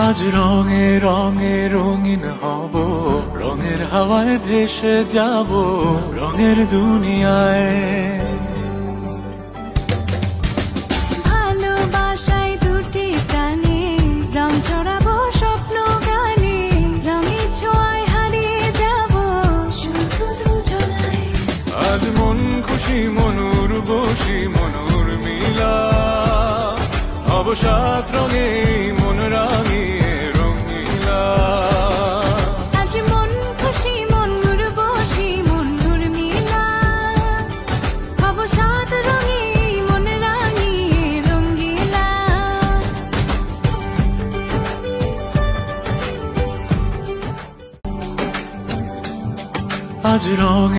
আজ রঙে রঙে রঙিন হব, রঙের হাওয়ায় ভেসে যাব রঙের দুনিয়ায়। ভালোবাসায় দুটি প্রাণে রং ছড়াবো স্বপ্ন গানে, রঙের ছোঁয়ায় হারিয়ে যাব শুধু দুজনায়। আজ মন খুশি মনুর বসি মনুর মিলা, হব সাত রঙে মন রাঙিয়ে রঙিলা। আজ মন খুশি মনুর বসি মনুর মিলা, হব সাত রঙে মন রাঙিয়ে রঙ্গিলা। আজ রঙে